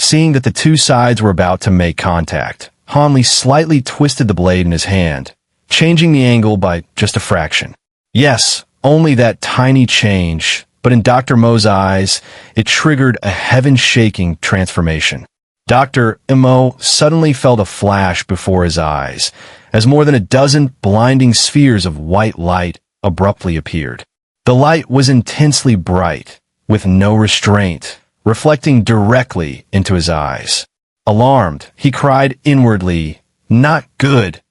Seeing that the two sides were about to make contact, Han slightly twisted the blade in his hand, changing the angle by just a fraction. Yes, only that tiny change, but in Dr. Mo's eyes, it triggered a heaven-shaking transformation. Dr. Mo suddenly felt a flash before his eyes, as more than a dozen blinding spheres of white light abruptly appeared. The light was intensely bright, with no restraint, reflecting directly into his eyes. Alarmed, he cried inwardly, "Not good,"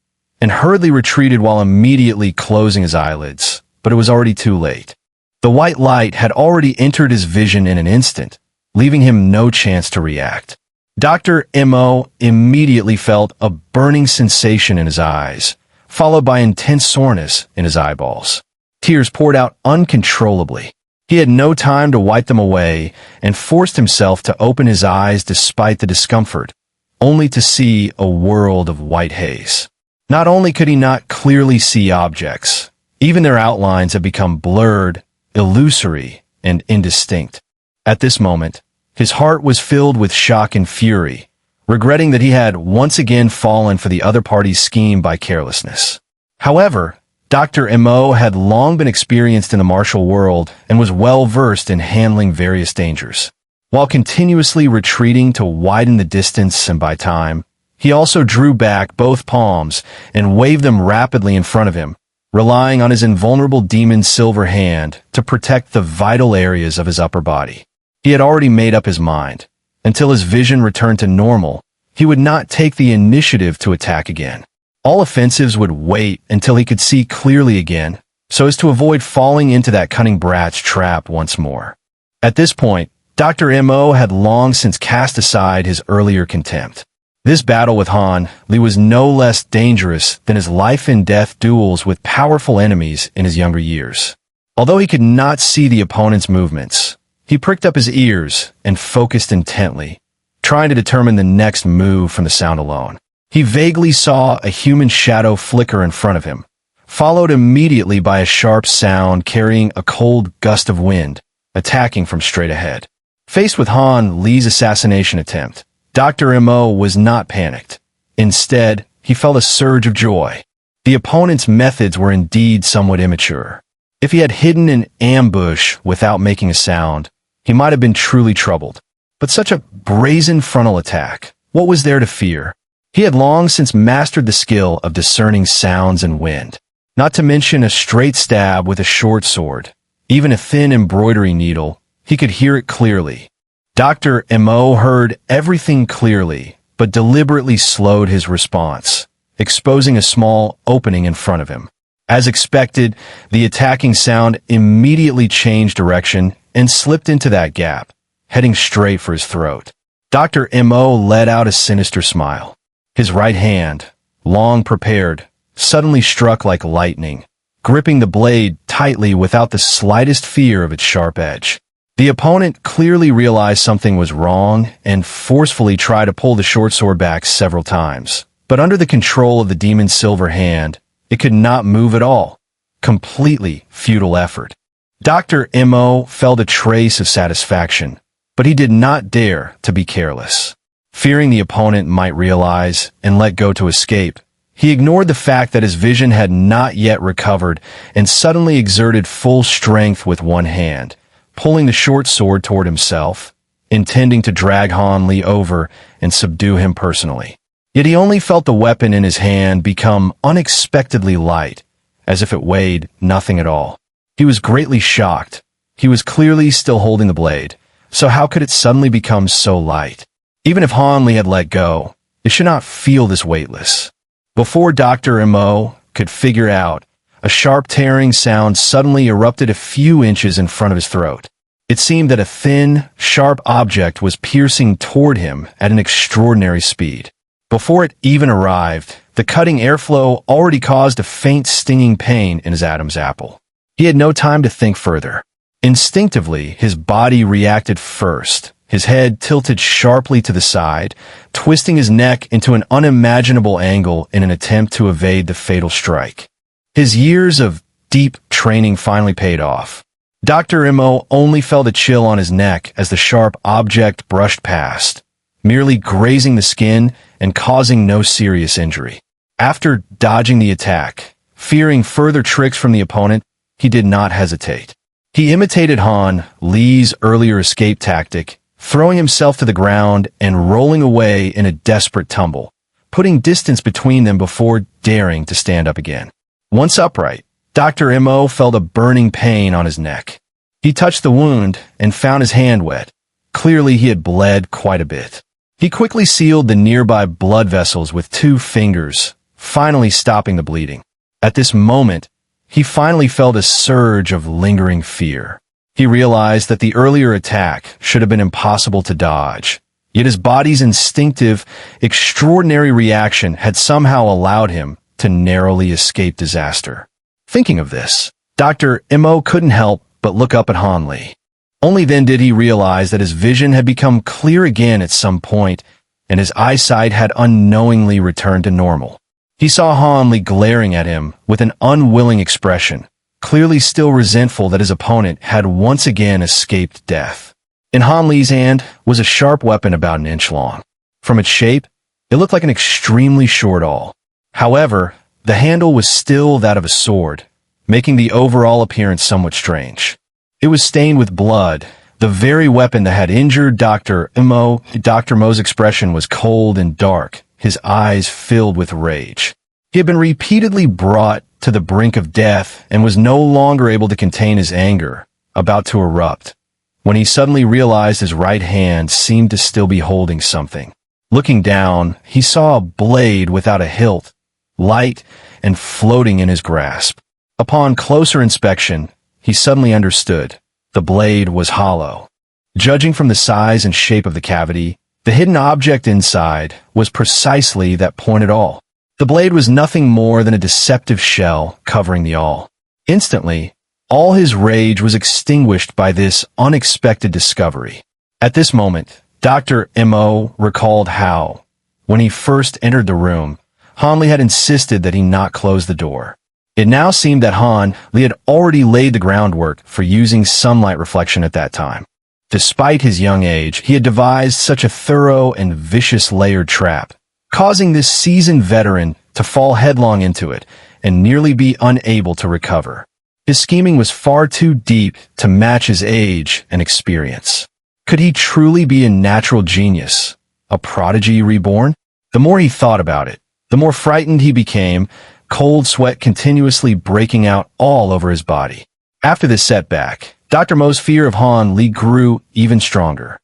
and hurriedly retreated while immediately closing his eyelids, but it was already too late. The white light had already entered his vision in an instant, leaving him no chance to react. Dr. Mo immediately felt a burning sensation in his eyes, followed by intense soreness in his eyeballs. Tears poured out uncontrollably. He had no time to wipe them away and forced himself to open his eyes despite the discomfort, only to see a world of white haze. Not only could he not clearly see objects, even their outlines had become blurred, illusory, and indistinct. At this moment, his heart was filled with shock and fury, regretting that he had once again fallen for the other party's scheme by carelessness. However, Dr. Mo had long been experienced in the martial world and was well versed in handling various dangers. While continuously retreating to widen the distance and buy time, he also drew back both palms and waved them rapidly in front of him, relying on his invulnerable demon silver hand to protect the vital areas of his upper body. He had already made up his mind. Until his vision returned to normal, he would not take the initiative to attack again. All offensives would wait until he could see clearly again, so as to avoid falling into that cunning brat's trap once more. At this point, Dr. Mo had long since cast aside his earlier contempt. This battle with Han Li was no less dangerous than his life-and-death duels with powerful enemies in his younger years. Although he could not see the opponent's movements, he pricked up his ears and focused intently, trying to determine the next move from the sound alone. He vaguely saw a human shadow flicker in front of him, followed immediately by a sharp sound carrying a cold gust of wind, attacking from straight ahead. Faced with Han Li's assassination attempt, Dr. Mo was not panicked. Instead, he felt a surge of joy. The opponent's methods were indeed somewhat immature. If he had hidden an ambush without making a sound, he might have been truly troubled. But such a brazen frontal attack, what was there to fear? He had long since mastered the skill of discerning sounds and wind, not to mention a straight stab with a short sword. Even a thin embroidery needle, he could hear it clearly. Dr. Mo heard everything clearly, but deliberately slowed his response, exposing a small opening in front of him. As expected, the attacking sound immediately changed direction and slipped into that gap, heading straight for his throat. Dr. Mo let out a sinister smile. His right hand, long prepared, suddenly struck like lightning, gripping the blade tightly without the slightest fear of its sharp edge. The opponent clearly realized something was wrong and forcefully tried to pull the short sword back several times. But under the control of the demon's silver hand, it could not move at all. Completely futile effort. Dr. Mo felt a trace of satisfaction, but he did not dare to be careless. Fearing the opponent might realize and let go to escape, he ignored the fact that his vision had not yet recovered and suddenly exerted full strength with one hand, pulling the short sword toward himself, intending to drag Han Li over and subdue him personally. Yet he only felt the weapon in his hand become unexpectedly light, as if it weighed nothing at all. He was greatly shocked. He was clearly still holding the blade, so how could it suddenly become so light? Even if Han Li had let go, it should not feel this weightless. Before Dr. Mo could figure out, a sharp tearing sound suddenly erupted a few inches in front of his throat. It seemed that a thin, sharp object was piercing toward him at an extraordinary speed. Before it even arrived, the cutting airflow already caused a faint stinging pain in his Adam's apple. He had no time to think further. Instinctively, his body reacted first. His head tilted sharply to the side, twisting his neck into an unimaginable angle in an attempt to evade the fatal strike. His years of deep training finally paid off. Dr. Mo only felt a chill on his neck as the sharp object brushed past, merely grazing the skin and causing no serious injury. After dodging the attack, fearing further tricks from the opponent, he did not hesitate. He imitated Han Li's earlier escape tactic, throwing himself to the ground and rolling away in a desperate tumble, putting distance between them before daring to stand up again. Once upright, Dr. Mo felt a burning pain on his neck. He touched the wound and found his hand wet. Clearly he had bled quite a bit. He quickly sealed the nearby blood vessels with 2 fingers, finally stopping the bleeding. At this moment, he finally felt a surge of lingering fear. He realized that the earlier attack should have been impossible to dodge, yet his body's instinctive, extraordinary reaction had somehow allowed him to narrowly escape disaster. Thinking of this, Dr. Mo couldn't help but look up at Han Li. Only then did he realize that his vision had become clear again at some point, and his eyesight had unknowingly returned to normal. He saw Han Li glaring at him with an unwilling expression, clearly still resentful that his opponent had once again escaped death. In Han Li's hand was a sharp weapon about an inch long. From its shape, it looked like an extremely short awl. However, the handle was still that of a sword, making the overall appearance somewhat strange. It was stained with blood, the very weapon that had injured Dr. Mo. Dr. Mo's expression was cold and dark, his eyes filled with rage. He had been repeatedly brought to the brink of death and was no longer able to contain his anger, about to erupt, when he suddenly realized his right hand seemed to still be holding something. Looking down, he saw a blade without a hilt, light and floating in his grasp. Upon closer inspection, he suddenly understood. The blade was hollow. Judging from the size and shape of the cavity, the hidden object inside was precisely that pointed awl. The blade was nothing more than a deceptive shell covering the awl. Instantly, all his rage was extinguished by this unexpected discovery. At this moment, Dr. Mo recalled how, when he first entered the room, Han Li had insisted that he not close the door. It now seemed that Han Li had already laid the groundwork for using sunlight reflection at that time. Despite his young age, he had devised such a thorough and vicious layered trap, causing this seasoned veteran to fall headlong into it and nearly be unable to recover. His scheming was far too deep to match his age and experience. Could he truly be a natural genius, a prodigy reborn? The more he thought about it, the more frightened he became, cold sweat continuously breaking out all over his body. After this setback, Dr. Mo's fear of Han Li grew even stronger.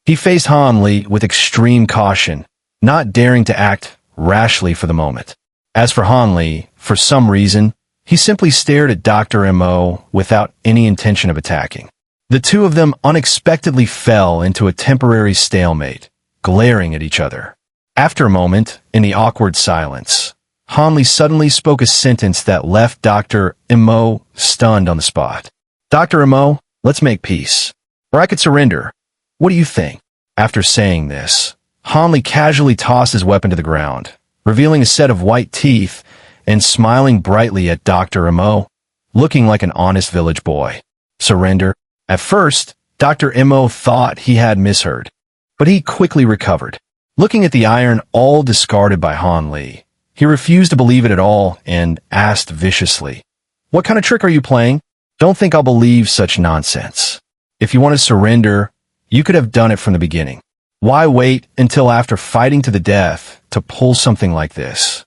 He faced Han Li with extreme caution, not daring to act rashly for the moment. As for Han Li, for some reason, he simply stared at Dr. Mo without any intention of attacking. The two of them unexpectedly fell into a temporary stalemate, glaring at each other. After a moment, in the awkward silence, Han Li suddenly spoke a sentence that left Dr. Mo stunned on the spot. Dr. Mo, let's make peace. Or I could surrender. What do you think? After saying this, Han Li casually tossed his weapon to the ground, revealing a set of white teeth and smiling brightly at Dr. Mo, looking like an honest village boy. Surrender? At first, Dr. Mo thought he had misheard, but he quickly recovered. Looking at the iron all discarded by Han Li, he refused to believe it at all and asked viciously, "What kind of trick are you playing? Don't think I'll believe such nonsense. If you want to surrender, you could have done it from the beginning. Why wait until after fighting to the death to pull something like this?"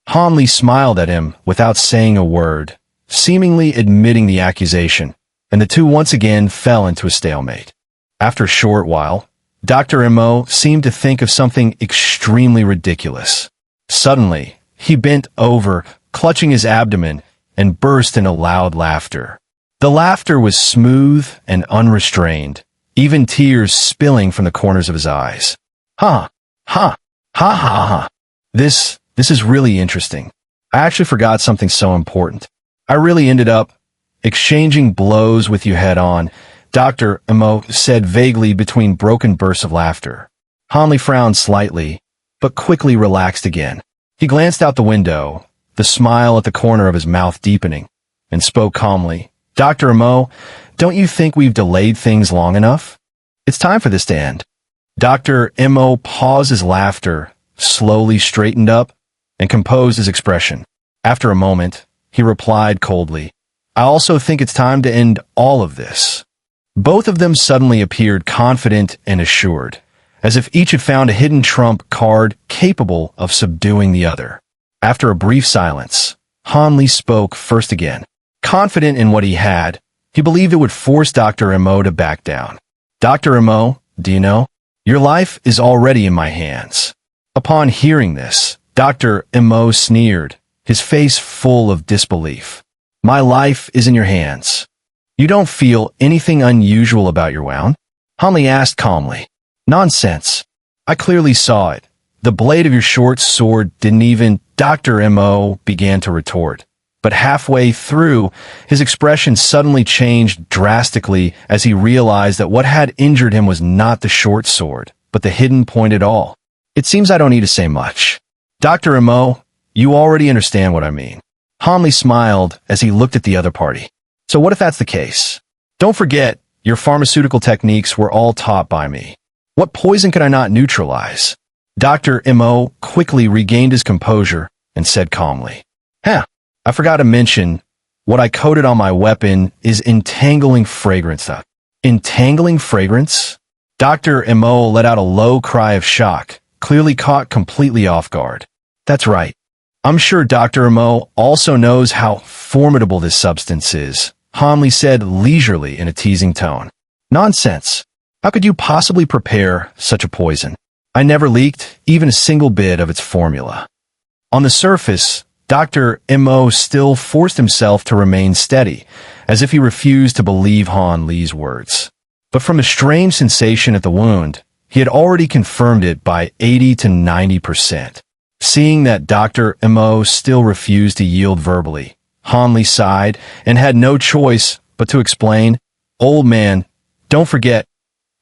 Han Li smiled at him without saying a word, seemingly admitting the accusation, and the two once again fell into a stalemate. After a short while, Dr. Mo seemed to think of something extremely ridiculous. Suddenly, he bent over, clutching his abdomen, and burst into loud laughter. The laughter was smooth and unrestrained, even tears spilling from the corners of his eyes. Ha! Ha! Ha ha ha! This is really interesting. I actually forgot something so important. I really ended up exchanging blows with you head on, Dr. Mo said vaguely between broken bursts of laughter. Han Li frowned slightly, but quickly relaxed again. He glanced out the window, the smile at the corner of his mouth deepening, and spoke calmly. Dr. Mo, don't you think we've delayed things long enough? It's time for this to end. Dr. M.O. paused his laughter, slowly straightened up, and composed his expression. After a moment, he replied coldly, "I also think it's time to end all of this." Both of them suddenly appeared confident and assured, as if each had found a hidden trump card capable of subduing the other. After a brief silence, Han Li spoke first again. Confident in what he had, he believed it would force Dr. M.O. to back down. "Dr. M.O., do you know? Your life is already in my hands." Upon hearing this, Dr. M.O. sneered, his face full of disbelief. "My life is in your hands. You don't feel anything unusual about your wound?" Han Li asked calmly. "Nonsense. I clearly saw it. The blade of your short sword didn't even—" Dr. M.O. began to retort. But halfway through, his expression suddenly changed drastically as he realized that what had injured him was not the short sword, but the hidden point at all. "It seems I don't need to say much. Dr. M.O., you already understand what I mean." Han Li smiled as he looked at the other party. "So what if that's the case? Don't forget, your pharmaceutical techniques were all taught by me. What poison could I not neutralize?" Dr. M.O. quickly regained his composure and said calmly, "I forgot to mention, what I coated on my weapon is entangling fragrance." Entangling fragrance? Dr. M.O. let out a low cry of shock, clearly caught completely off guard. "That's right. I'm sure Dr. M.O. also knows how formidable this substance is," Han Li said leisurely in a teasing tone. "Nonsense. How could you possibly prepare such a poison? I never leaked even a single bit of its formula." On the surface, Dr. M.O. still forced himself to remain steady, as if he refused to believe Han Li's words. But from a strange sensation at the wound, he had already confirmed it by 80 to 90%. Seeing that Dr. M.O. still refused to yield verbally, Han Li sighed and had no choice but to explain, "Old man, don't forget,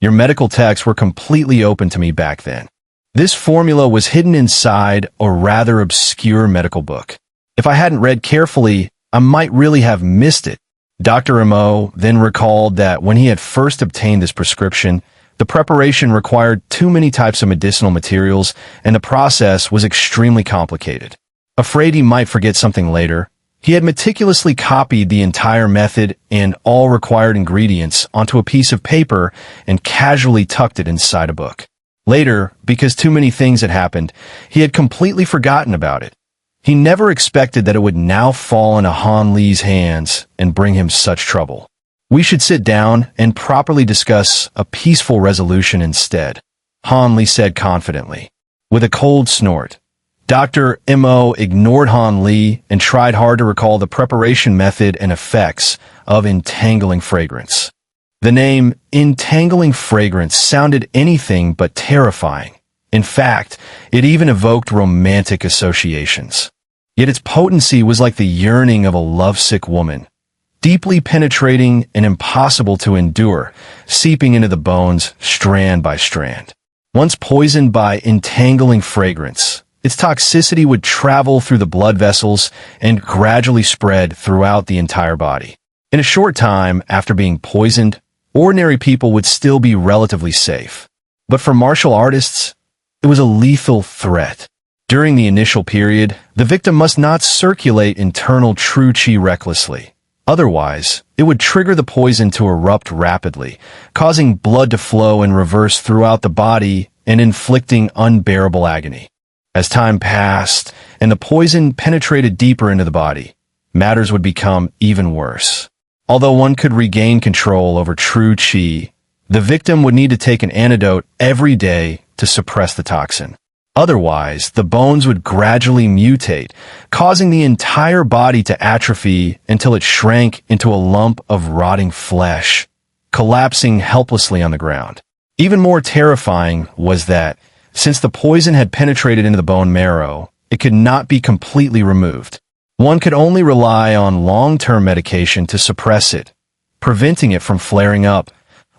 your medical texts were completely open to me back then. This formula was hidden inside a rather obscure medical book. If I hadn't read carefully, I might really have missed it." Dr. M.O. then recalled that when he had first obtained this prescription, the preparation required too many types of medicinal materials, and the process was extremely complicated. Afraid he might forget something later, he had meticulously copied the entire method and all required ingredients onto a piece of paper and casually tucked it inside a book. Later, because too many things had happened, he had completely forgotten about it. He never expected that it would now fall into Han Li's hands and bring him such trouble. "We should sit down and properly discuss a peaceful resolution instead," Han Li said confidently. With a cold snort, Dr. M.O. ignored Han Li and tried hard to recall the preparation method and effects of entangling fragrance. The name entangling fragrance sounded anything but terrifying. In fact, it even evoked romantic associations. Yet its potency was like the yearning of a lovesick woman, deeply penetrating and impossible to endure, seeping into the bones strand by strand. Once poisoned by entangling fragrance, its toxicity would travel through the blood vessels and gradually spread throughout the entire body. In a short time after being poisoned, ordinary people would still be relatively safe. But for martial artists, it was a lethal threat. During the initial period, the victim must not circulate internal true qi recklessly. Otherwise, it would trigger the poison to erupt rapidly, causing blood to flow in reverse throughout the body and inflicting unbearable agony. As time passed and the poison penetrated deeper into the body, matters would become even worse. Although one could regain control over true qi, the victim would need to take an antidote every day to suppress the toxin. Otherwise, the bones would gradually mutate, causing the entire body to atrophy until it shrank into a lump of rotting flesh, collapsing helplessly on the ground. Even more terrifying was that, since the poison had penetrated into the bone marrow, it could not be completely removed. One could only rely on long-term medication to suppress it, preventing it from flaring up,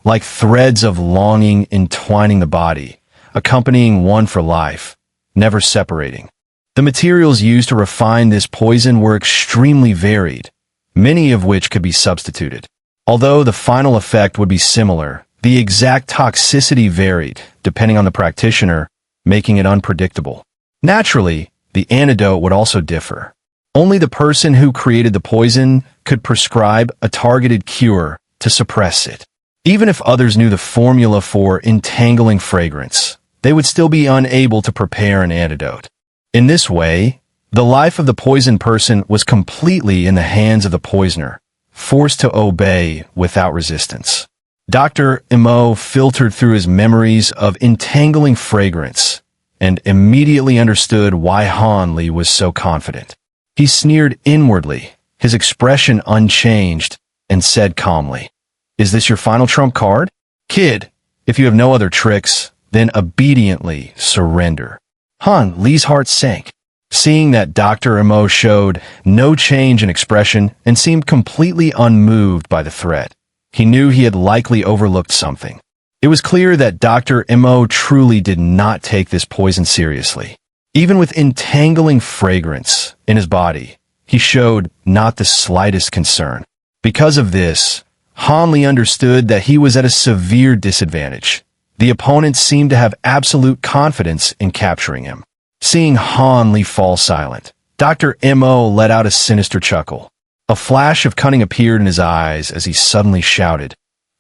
like threads of longing entwining the body, accompanying one for life, never separating. The materials used to refine this poison were extremely varied, many of which could be substituted. Although the final effect would be similar, The exact toxicity varied, depending on the practitioner, making it unpredictable. Naturally, the antidote would also differ. Only the person who created the poison could prescribe a targeted cure to suppress it. Even if others knew the formula for entangling fragrance, they would still be unable to prepare an antidote. In this way, the life of the poisoned person was completely in the hands of the poisoner, forced to obey without resistance. Dr. Imo filtered through his memories of entangling fragrance and immediately understood why Han Li was so confident. He sneered inwardly, his expression unchanged, and said calmly, "Is this your final trump card? Kid, if you have no other tricks, then obediently surrender." Han Li's heart sank, seeing that Dr. Imo showed no change in expression and seemed completely unmoved by the threat. He knew he had likely overlooked something. It was clear that Dr. Imo truly did not take this poison seriously. Even with entangling fragrance in his body, he showed not the slightest concern. Because of this, Han Li understood that he was at a severe disadvantage. The opponent seemed to have absolute confidence in capturing him. Seeing Han Li fall silent, Dr. Imo let out a sinister chuckle. A flash of cunning appeared in his eyes as he suddenly shouted,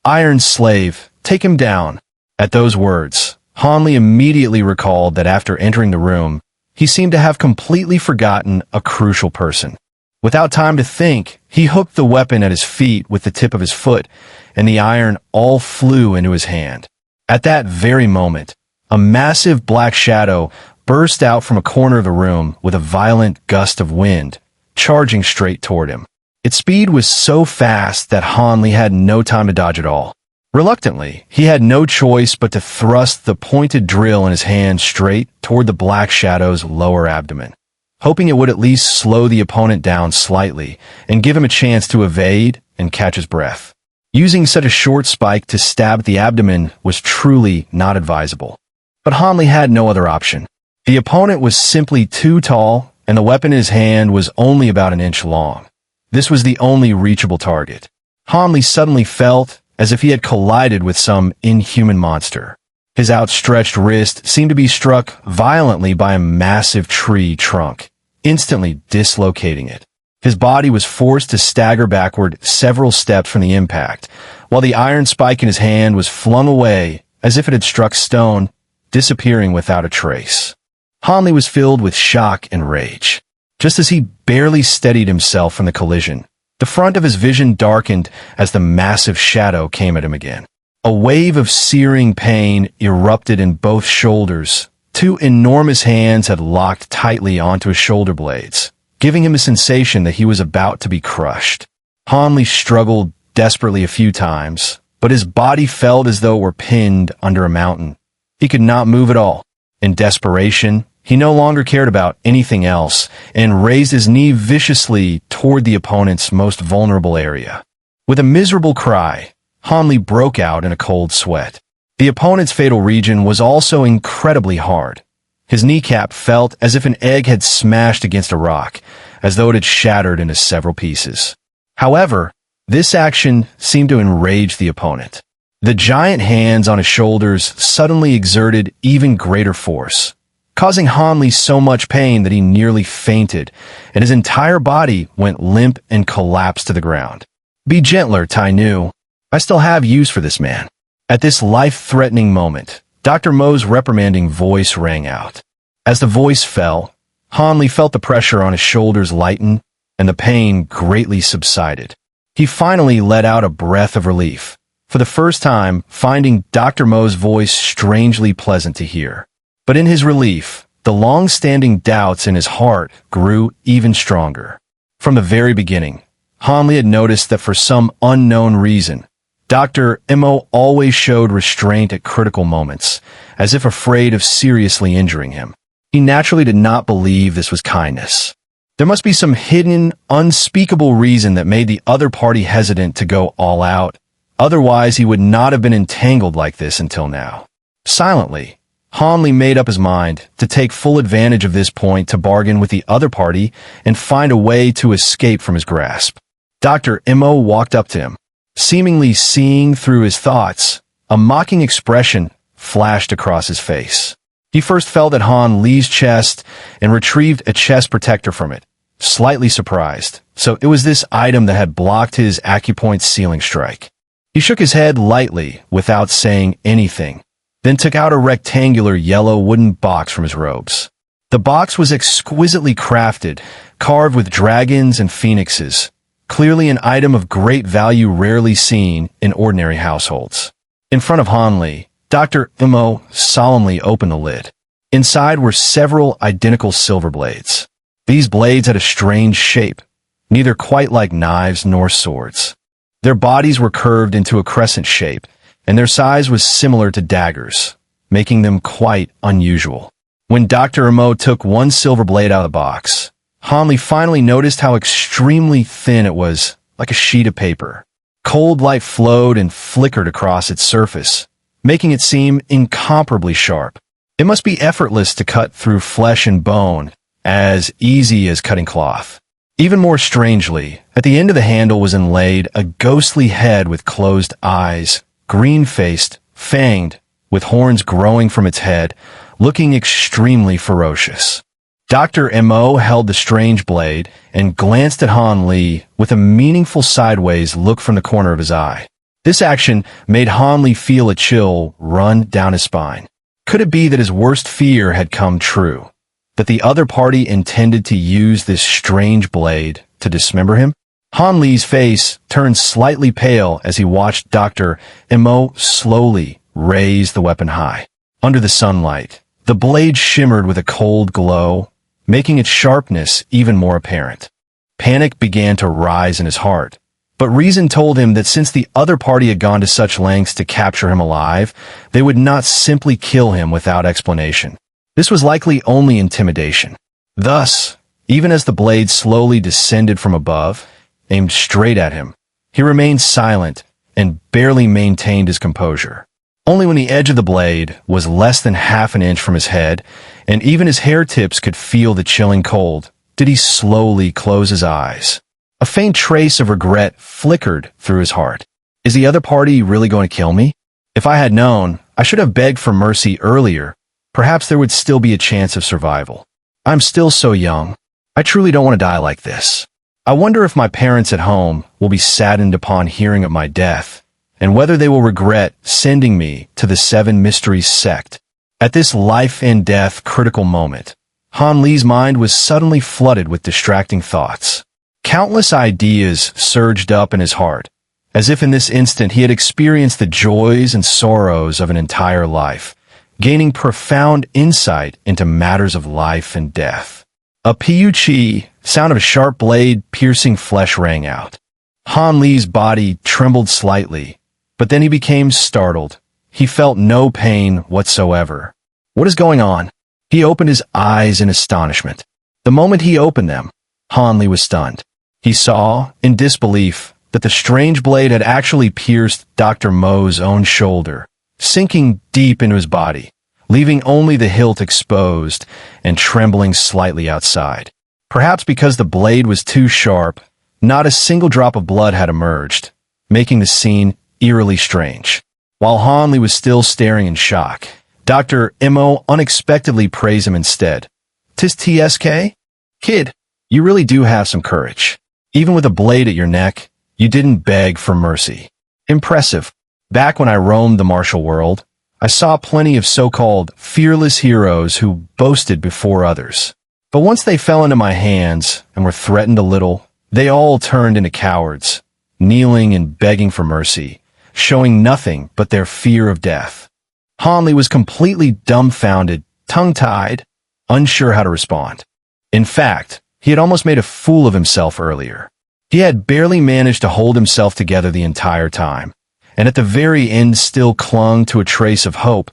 "Iron Slave, take him down." At those words, Han Li immediately recalled that after entering the room, he seemed to have completely forgotten a crucial person. Without time to think, he hooked the weapon at his feet with the tip of his foot, and the iron all flew into his hand. At that very moment, a massive black shadow burst out from a corner of the room with a violent gust of wind, charging straight toward him. Its speed was so fast that Han Li had no time to dodge at all. Reluctantly, he had no choice but to thrust the pointed drill in his hand straight toward the black shadow's lower abdomen, hoping it would at least slow the opponent down slightly and give him a chance to evade and catch his breath. Using such a short spike to stab at the abdomen was truly not advisable. But Han Li had no other option. The opponent was simply too tall, and the weapon in his hand was only about an inch long. This was the only reachable target. Han Li suddenly felt as if he had collided with some inhuman monster. His outstretched wrist seemed to be struck violently by a massive tree trunk, instantly dislocating it. His body was forced to stagger backward several steps from the impact, while the iron spike in his hand was flung away as if it had struck stone, disappearing without a trace. Han Li was filled with shock and rage. Just as he barely steadied himself from the collision, the front of his vision darkened as the massive shadow came at him again. A wave of searing pain erupted in both shoulders. Two enormous hands had locked tightly onto his shoulder blades, giving him a sensation that he was about to be crushed. Han Li struggled desperately a few times, but his body felt as though it were pinned under a mountain. He could not move at all. In desperation, he no longer cared about anything else and raised his knee viciously toward the opponent's most vulnerable area. With a miserable cry, Han Li broke out in a cold sweat. The opponent's fatal region was also incredibly hard. His kneecap felt as if an egg had smashed against a rock, as though it had shattered into several pieces. However, this action seemed to enrage the opponent. The giant hands on his shoulders suddenly exerted even greater force, causing Han Li so much pain that he nearly fainted, and his entire body went limp and collapsed to the ground. "Be gentler, Tai Nu. I still have use for this man." At this life-threatening moment, Dr. Mo's reprimanding voice rang out. As the voice fell, Han Li felt the pressure on his shoulders lighten, and the pain greatly subsided. He finally let out a breath of relief, for the first time finding Dr. Mo's voice strangely pleasant to hear. But in his relief, the long-standing doubts in his heart grew even stronger. From the very beginning, Han Li had noticed that for some unknown reason, Dr. Imo always showed restraint at critical moments, as if afraid of seriously injuring him. He naturally did not believe this was kindness. There must be some hidden, unspeakable reason that made the other party hesitant to go all out. Otherwise, he would not have been entangled like this until now. Silently, Han Li made up his mind to take full advantage of this point to bargain with the other party and find a way to escape from his grasp. Dr. Imo walked up to him. Seemingly seeing through his thoughts, A mocking expression flashed across his face. He first felt at Han Li's chest and retrieved a chest protector from it, slightly surprised. So it was this item that had blocked his acupoint sealing strike. He shook his head lightly without saying anything, then took out a rectangular yellow wooden box from his robes. The box was exquisitely crafted, carved with dragons and phoenixes, clearly an item of great value rarely seen in ordinary households. In front of Han Li, Dr. Imo solemnly opened the lid. Inside were several identical silver blades. These blades had a strange shape, neither quite like knives nor swords. Their bodies were curved into a crescent shape, and their size was similar to daggers, making them quite unusual. When Dr. Imo took one silver blade out of the box, Han Li finally noticed how extremely thin it was, like a sheet of paper. Cold light flowed and flickered across its surface, making it seem incomparably sharp. It must be effortless to cut through flesh and bone, as easy as cutting cloth. Even more strangely, at the end of the handle was inlaid a ghostly head with closed eyes, green-faced, fanged, with horns growing from its head, looking extremely ferocious. Dr. Imo held the strange blade and glanced at Han Li with a meaningful sideways look from the corner of his eye. This action made Han Li feel a chill run down his spine. Could it be that his worst fear had come true? That the other party intended to use this strange blade to dismember him? Han Li's face turned slightly pale as he watched Dr. Imo slowly raise the weapon high. Under the sunlight, the blade shimmered with a cold glow, making its sharpness even more apparent. Panic began to rise in his heart, but reason told him that since the other party had gone to such lengths to capture him alive, they would not simply kill him without explanation. This was likely only intimidation. Thus, even as the blade slowly descended from above, aimed straight at him, he remained silent and barely maintained his composure. Only when the edge of the blade was less than half an inch from his head, and even his hair tips could feel the chilling cold, did he slowly close his eyes. A faint trace of regret flickered through his heart. Is the other party really going to kill me? If I had known, I should have begged for mercy earlier. Perhaps there would still be a chance of survival. I'm still so young. I truly don't want to die like this. I wonder if my parents at home will be saddened upon hearing of my death, and whether they will regret sending me to the Seven Mysteries sect. At this life and death critical moment, Han Li's mind was suddenly flooded with distracting thoughts. Countless ideas surged up in his heart, as if in this instant he had experienced the joys and sorrows of an entire life, gaining profound insight into matters of life and death. A pu-chi, sound of a sharp blade piercing flesh rang out. Han Li's body trembled slightly, but then he became startled. He felt no pain whatsoever. What is going on? He opened his eyes in astonishment. The moment he opened them, Han Li was stunned. He saw, in disbelief, that the strange blade had actually pierced Dr. Mo's own shoulder, sinking deep into his body, leaving only the hilt exposed and trembling slightly outside. Perhaps because the blade was too sharp, not a single drop of blood had emerged, making the scene eerily strange. While Han Li was still staring in shock, Dr. Imo unexpectedly praised him instead. "'Tis TSK? Kid, you really do have some courage. Even with a blade at your neck, you didn't beg for mercy. Impressive. Back when I roamed the martial world, I saw plenty of so-called fearless heroes who boasted before others. But once they fell into my hands and were threatened a little, they all turned into cowards, kneeling and begging for mercy, showing nothing but their fear of death." Han Li was completely dumbfounded, tongue-tied, unsure how to respond. In fact, he had almost made a fool of himself earlier. He had barely managed to hold himself together the entire time, and at the very end still clung to a trace of hope,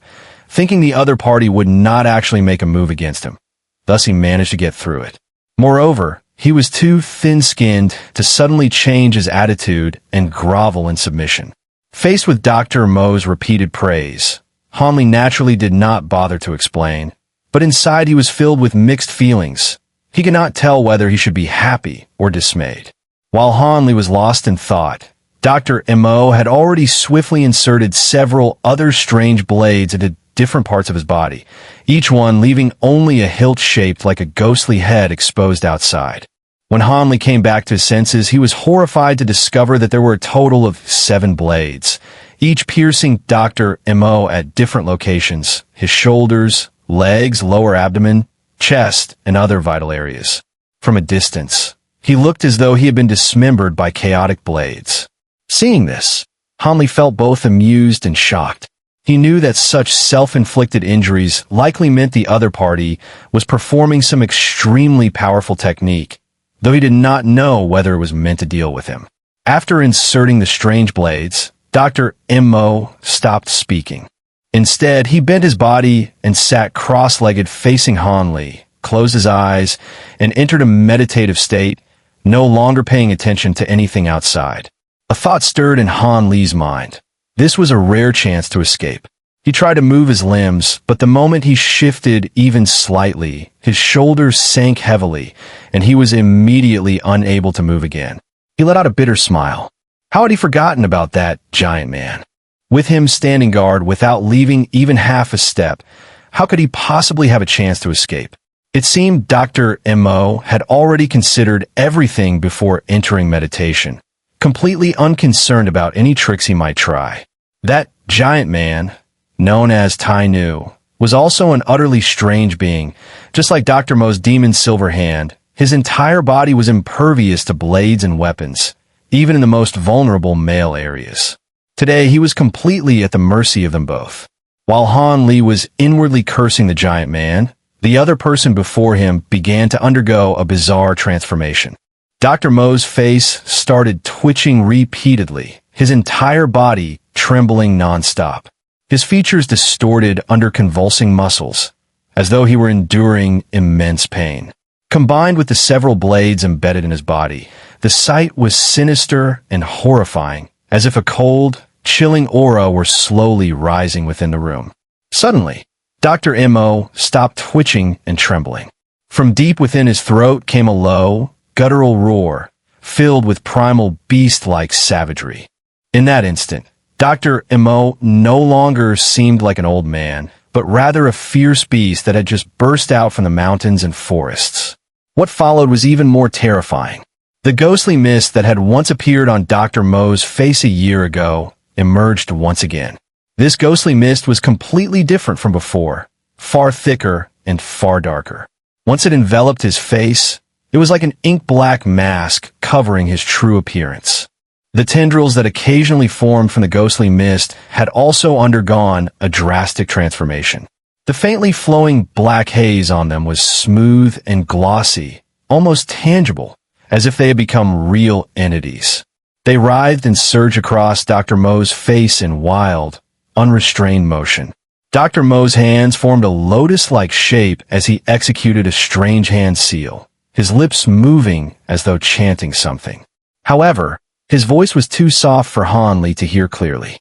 thinking the other party would not actually make a move against him. Thus he managed to get through it. Moreover, he was too thin-skinned to suddenly change his attitude and grovel in submission. Faced with Dr. Mo's repeated praise, Han Li naturally did not bother to explain, but inside he was filled with mixed feelings. He could not tell whether he should be happy or dismayed. While Han Li was lost in thought, Dr. Mo had already swiftly inserted several other strange blades into different parts of his body, each one leaving only a hilt shaped like a ghostly head exposed outside. When Han Li came back to his senses, he was horrified to discover that there were a total of 7 blades, each piercing Dr. Mo at different locations: his shoulders, legs, lower abdomen, chest, and other vital areas. From a distance, he looked as though he had been dismembered by chaotic blades. Seeing this, Han Li felt both amused and shocked. He knew that such self-inflicted injuries likely meant the other party was performing some extremely powerful technique, though he did not know whether it was meant to deal with him. After inserting the strange blades, Dr. Mo stopped speaking. Instead, he bent his body and sat cross-legged facing Han Li, closed his eyes, and entered a meditative state, no longer paying attention to anything outside. A thought stirred in Han Li's mind. This was a rare chance to escape. He tried to move his limbs, but the moment he shifted even slightly, his shoulders sank heavily, and he was immediately unable to move again. He let out a bitter smile. How had he forgotten about that giant man? With him standing guard without leaving even half a step, how could he possibly have a chance to escape? It seemed Dr. Mo had already considered everything before entering meditation, completely unconcerned about any tricks he might try. That giant man, known as Tai Nu, was also an utterly strange being. Just like Dr. Mo's demon silver hand, his entire body was impervious to blades and weapons, even in the most vulnerable male areas. Today, he was completely at the mercy of them both. While Han Li was inwardly cursing the giant man, the other person before him began to undergo a bizarre transformation. Dr. Mo's face started twitching repeatedly, his entire body trembling non-stop. His features distorted under convulsing muscles, as though he were enduring immense pain. Combined with the several blades embedded in his body, the sight was sinister and horrifying, as if a cold, chilling aura were slowly rising within the room. Suddenly, Dr. Mo stopped twitching and trembling. From deep within his throat came a low, guttural roar, filled with primal beast-like savagery. In that instant, Dr. Mo no longer seemed like an old man, but rather a fierce beast that had just burst out from the mountains and forests. What followed was even more terrifying. The ghostly mist that had once appeared on Dr. Mo's face a year ago emerged once again. This ghostly mist was completely different from before, far thicker and far darker. Once it enveloped his face, it was like an ink-black mask covering his true appearance. The tendrils that occasionally formed from the ghostly mist had also undergone a drastic transformation. The faintly flowing black haze on them was smooth and glossy, almost tangible, as if they had become real entities. They writhed and surged across Dr. Mo's face in wild, unrestrained motion. Dr. Mo's hands formed a lotus-like shape as he executed a strange hand seal, his lips moving as though chanting something. However, his voice was too soft for Han Li to hear clearly.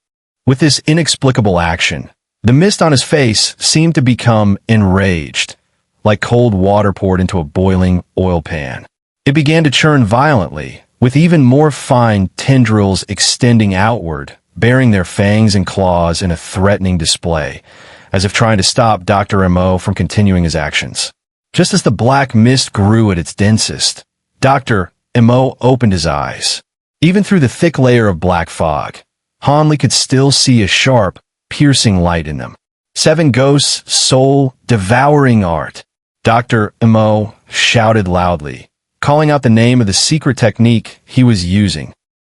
With this inexplicable action, the mist on his face seemed to become enraged, like cold water poured into a boiling oil pan. It began to churn violently, with even more fine tendrils extending outward, bearing their fangs and claws in a threatening display, as if trying to stop Dr. Mo from continuing his actions. Just as the black mist grew at its densest, Dr. Mo opened his eyes. Even through the thick layer of black fog, Han Li could still see a sharp, piercing light in them. 7 ghosts, soul, devouring art. Dr. Mo shouted loudly, calling out the name of the secret technique he was using.